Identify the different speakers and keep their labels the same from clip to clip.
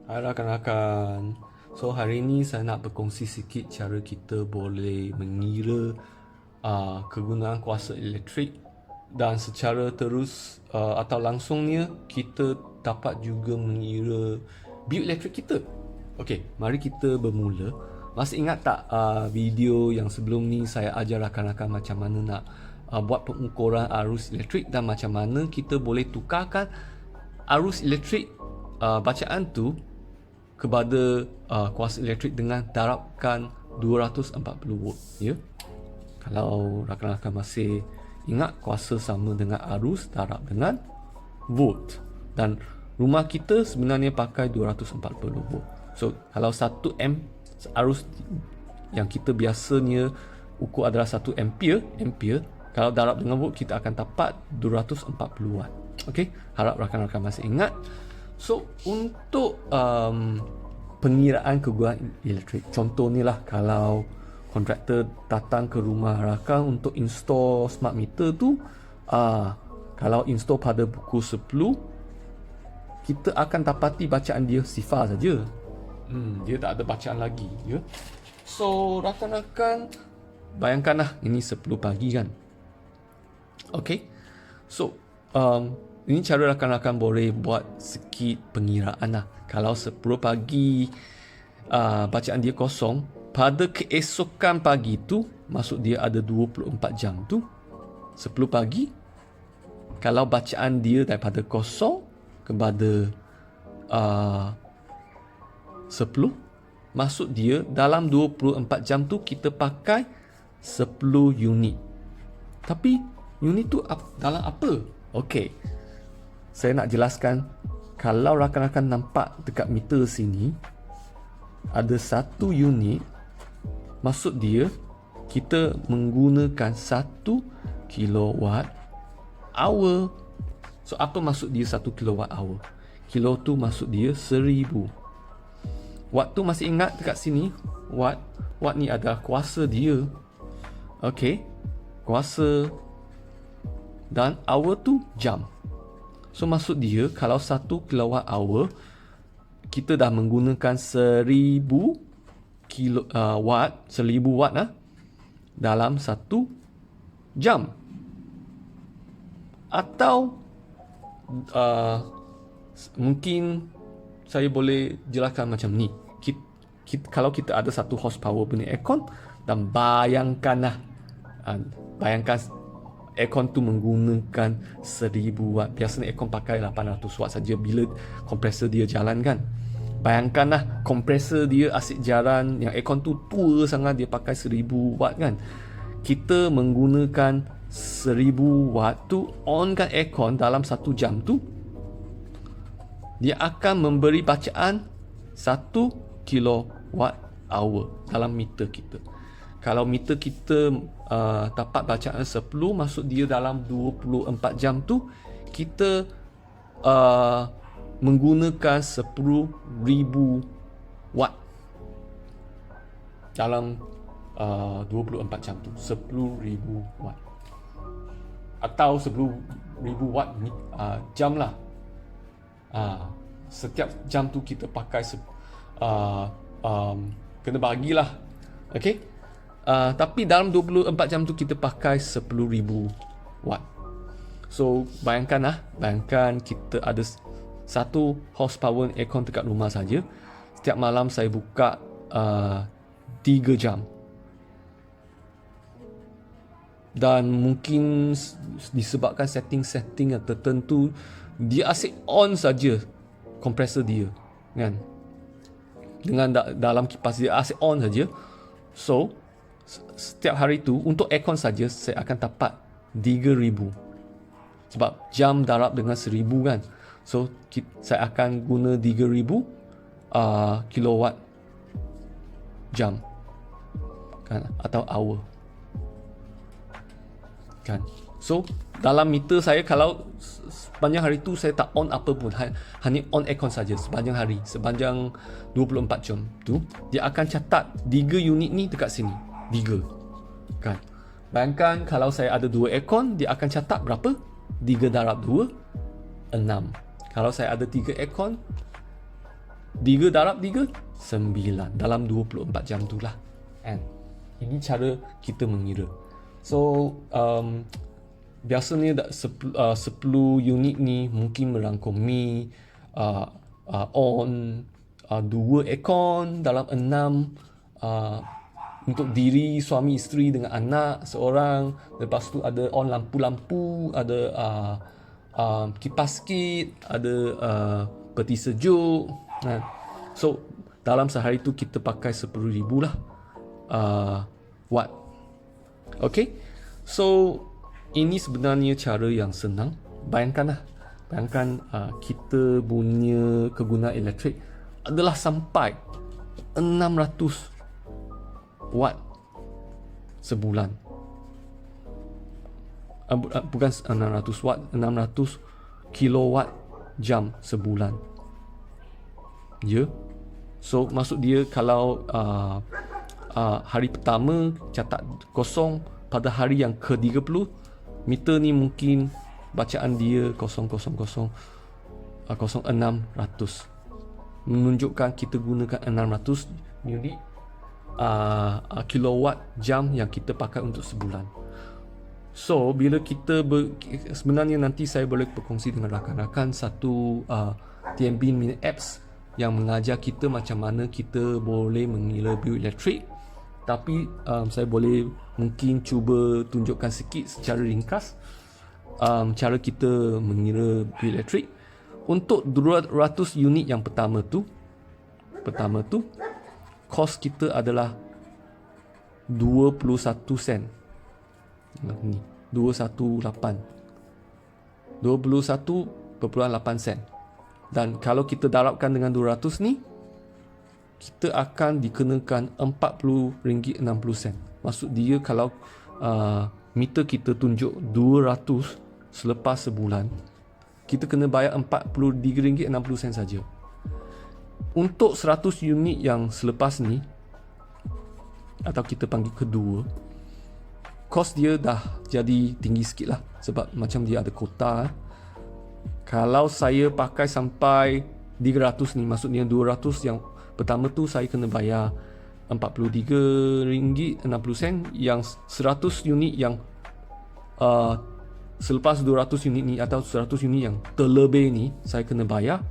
Speaker 1: Hai rakan-rakan. So hari ini saya nak berkongsi sikit cara kita boleh mengira kegunaan kuasa elektrik dan secara terus atau langsungnya kita dapat juga mengira bil elektrik kita. Okey, mari kita bermula. Masih ingat tak video yang sebelum ni saya ajar rakan-rakan macam mana nak buat pengukuran arus elektrik dan macam mana kita boleh tukarkan arus elektrik bacaan tu kepada kuasa elektrik dengan darabkan 240 volt, ya. Kalau rakan-rakan masih ingat, kuasa sama dengan arus darab dengan volt, dan rumah kita sebenarnya pakai 240 volt. So kalau 1 amp arus yang kita biasanya ukur adalah 1 ampere, kalau darab dengan volt kita akan dapat 240 watt. Okey, harap rakan-rakan masih ingat. So untuk pengiraan kegunaan elektrik, contohnya lah kalau kontraktor datang ke rumah rakan untuk install smart meter tu, kalau install pada pukul 10, kita akan dapati bacaan dia sifar saja. Dia tak ada bacaan lagi, ya. So rakan-rakan bayangkanlah ini 10 pagi kan. Okey. So ini cara rakan-rakan boleh buat sikit pengiraan lah. Kalau 10 pagi bacaan dia kosong, pada keesokan pagi tu, maksud dia ada 24 jam tu, 10 pagi, kalau bacaan dia daripada kosong kepada 10, maksud dia dalam 24 jam tu kita pakai 10 unit. Tapi unit tu dalam apa? Okey, saya nak jelaskan. Kalau rakan-rakan nampak dekat meter sini ada 1 unit, maksud dia kita menggunakan 1 kilowatt hour. So apa maksud dia 1 kilowatt hour? Kilo tu maksud dia 1000. Watt tu masih ingat dekat sini? Watt ni adalah kuasa dia. Okey, kuasa, dan hour tu jam. So maksud dia kalau 1 kilowatt hour kita dah menggunakan 1000 watt dalam 1 jam. Atau mungkin saya boleh jelaskan macam ni. Kalau kita ada 1 horsepower punya aircon, dan bayangkan aircon tu menggunakan 1000 watt. Biasanya aircon pakai 800 watt saja bila kompresor dia jalan kan. Bayangkanlah kompresor dia asyik jalan, yang aircon tu tua sangat, dia pakai 1000 watt kan. Kita menggunakan 1000 watt tu, onkan aircon dalam 1 jam tu, dia akan memberi bacaan 1 kilowatt hour dalam meter kita. Kalau meter kita dapat bacaan 10, maksud dia dalam 24 jam tu kita menggunakan 10,000 watt dalam 24 jam tu. 10,000 watt atau 10,000 watt ni jam lah. Setiap jam tu kita pakai kena bagilah. Okey. Tapi dalam 24 jam tu kita pakai 10,000 watt. So bayangkan kita ada 1 horsepower aircon dekat rumah saja. Setiap malam saya buka 3 jam. Dan mungkin disebabkan setting yang tertentu, dia asyik on saja kompresor dia kan. Dengan dalam kipas dia asyik on saja. So setiap hari tu untuk aircon saja saya akan dapat 3000. Sebab jam darab dengan 1000 kan. So saya akan guna 3000 kilowatt jam kan, atau hour kan. So dalam meter saya, kalau sepanjang hari tu saya tak on apa pun, hanya on aircon saja sepanjang hari, sepanjang 24 jam tu, dia akan catat 3 unit ni dekat sini. 3 kan. Bayangkan kalau saya ada 2 aircon, dia akan catat berapa? 3 darab 2, 6. Kalau saya ada 3 aircon, 3 darab 3, 9 dalam 24 jam tu lah. And ini cara kita mengira. So biasanya 10 unit ni mungkin merangkumi on 2 aircon dalam 6 untuk diri, suami, isteri dengan anak seorang. Lepas tu ada on lampu-lampu, ada kipas sikit, ada peti sejuk. So dalam sehari tu kita pakai 10,000 lah watt. Okay, so ini sebenarnya cara yang senang. Bayangkan kita punya kegunaan elektrik adalah sampai 600 watt sebulan. Bukan 600 watt, 600 kilowatt jam sebulan. Ya. So maksud dia kalau hari pertama catat kosong, pada hari yang ke-30 meter ni mungkin bacaan dia 0,00600, menunjukkan kita gunakan 600 unit kilowatt jam yang kita pakai untuk sebulan. So bila kita sebenarnya nanti saya boleh berkongsi dengan rakan-rakan satu TNB mini apps yang mengajar kita macam mana kita boleh mengira bil elektrik. Tapi saya boleh mungkin cuba tunjukkan sikit secara ringkas cara kita mengira bil elektrik. Untuk 200 unit yang pertama tu kos kita adalah 21 sen. Ni 21.8 sen. Dan kalau kita darabkan dengan 200 ni, kita akan dikenakan RM40.60. Maksud dia kalau meter kita tunjuk 200 selepas sebulan, kita kena bayar RM43.60 saja. Untuk 100 unit yang selepas ni, atau kita panggil kedua, kos dia dah jadi tinggi sikit lah. Sebab macam dia ada kota. Kalau saya pakai sampai 300 ni, maksudnya 200 yang pertama tu saya kena bayar RM43.60. Yang 100 unit yang selepas 200 unit ni atau 100 unit yang terlebih ni, saya kena bayar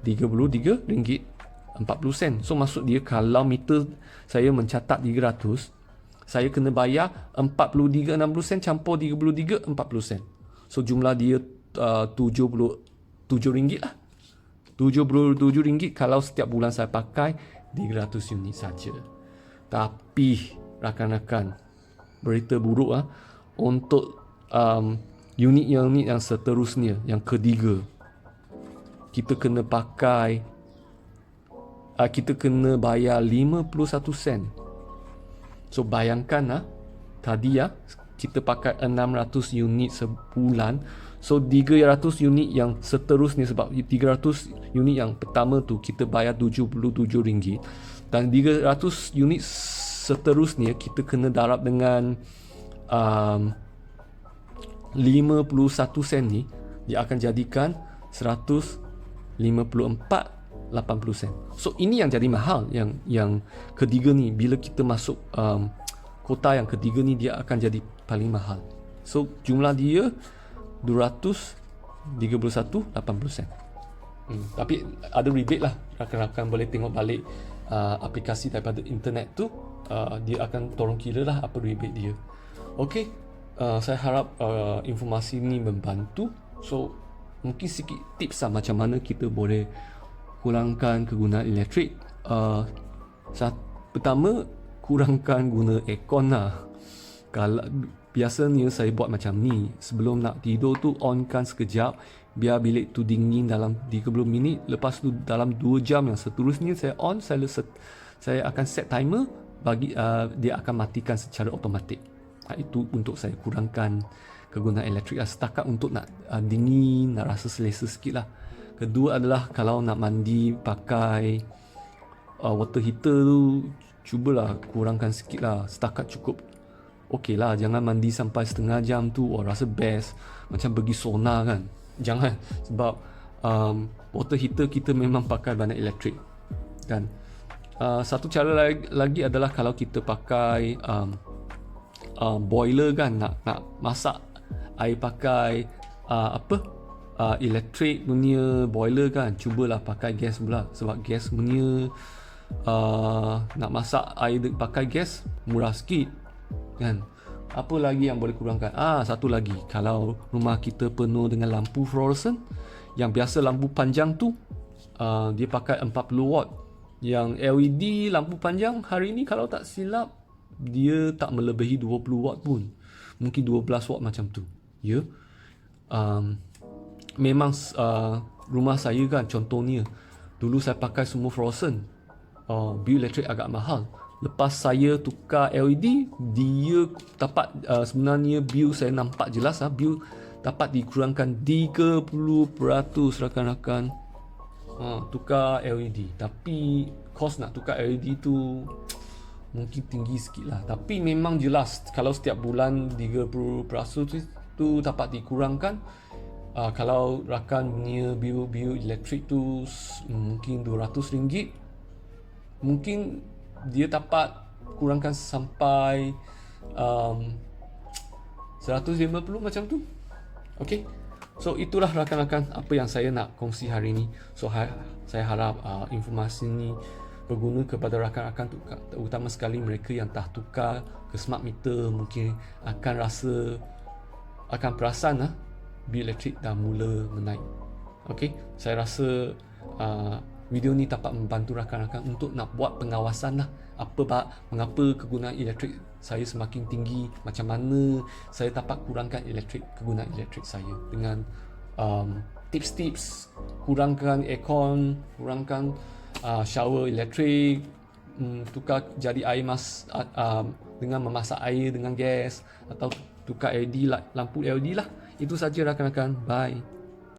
Speaker 1: RM33.40. So maksud dia kalau meter saya mencatat 300, saya kena bayar RM43.60 campur RM33.40. So jumlah dia RM77 lah. RM77 kalau setiap bulan saya pakai 300 unit saja. Tapi rakan-rakan, berita buruk untuk unit-unit yang seterusnya, yang ketiga, kita kena bayar 51 sen. So bayangkan tadi kita pakai 600 unit sebulan. So 300 unit yang seterusnya, sebab 300 unit yang pertama tu kita bayar RM77, dan 300 unit seterusnya kita kena darab dengan 51 sen ni, dia akan jadikan 154.80 sen. So ini yang jadi mahal, yang ketiga ni. Bila kita masuk kota yang ketiga ni, dia akan jadi paling mahal. So jumlah dia 231.80 sen. Tapi ada rebate lah. Rakan-rakan boleh tengok balik aplikasi daripada internet tu. Dia akan tolong kira lah apa rebate dia. Okay, saya harap informasi ni membantu. So mungkin sikit tips lah macam mana kita boleh kurangkan kegunaan elektrik. Pertama, kurangkan guna aircon lah. Kalau biasanya saya buat macam ni, sebelum nak tidur tu onkan sekejap, biar bilik tu dingin dalam 30 minit. Lepas tu dalam 2 jam yang seterusnya saya on, saya akan set timer bagi dia akan matikan secara automatik. Itu untuk saya kurangkan kegunaan elektrik setakat untuk nak dingin, nak rasa selesa sikit lah. Kedua adalah kalau nak mandi pakai water heater tu, cubalah kurangkan sikit lah, setakat cukup. Okey lah, jangan mandi sampai setengah jam tu. Rasa best macam pergi sauna kan. Jangan, sebab water heater kita memang pakai banyak elektrik. kan. Satu cara lagi adalah kalau kita pakai boiler kan, nak masak air pakai elektrik punya boiler kan, cubalah pakai gas pula, sebab gas punya nak masak air pakai gas murah sikit kan. Apa lagi yang boleh kurangkan? Satu lagi, kalau rumah kita penuh dengan lampu fluoresan, yang biasa lampu panjang tu dia pakai 40 watt. Yang LED lampu panjang hari ni kalau tak silap dia tak melebihi 20 watt pun. Mungkin 12 watt macam tu. Ya. Memang rumah saya kan, contohnya dulu saya pakai semua fluoresan. Bil elektrik agak mahal. Lepas saya tukar LED, dia dapat sebenarnya bil saya nampak jelas bil dapat dikurangkan 30% rakan-rakan. Tukar LED. Tapi kos nak tukar LED tu mungkin tinggi sikit lah. Tapi memang jelas kalau setiap bulan 30% tu dapat dikurangkan. Kalau rakan punya bil elektrik tu mungkin RM200, mungkin dia dapat kurangkan sampai 150 macam tu. Okay. So itulah rakan-rakan apa yang saya nak kongsi hari ini. So saya harap informasi ini berguna kepada rakan-rakan, terutama sekali mereka yang dah tukar ke smart meter, mungkin akan perasan bil elektrik dah mula menaik. Okay, saya rasa video ni dapat membantu rakan-rakan untuk nak buat pengawasan mengapa kegunaan elektrik saya semakin tinggi, macam mana saya dapat kurangkan kegunaan elektrik saya dengan tips-tips, kurangkan aircon, kurangkan shower elektrik, tukar jadi air dengan memasak air dengan gas, atau tukar LED lampu LED lah. Itu saja rakan-rakan. Bye.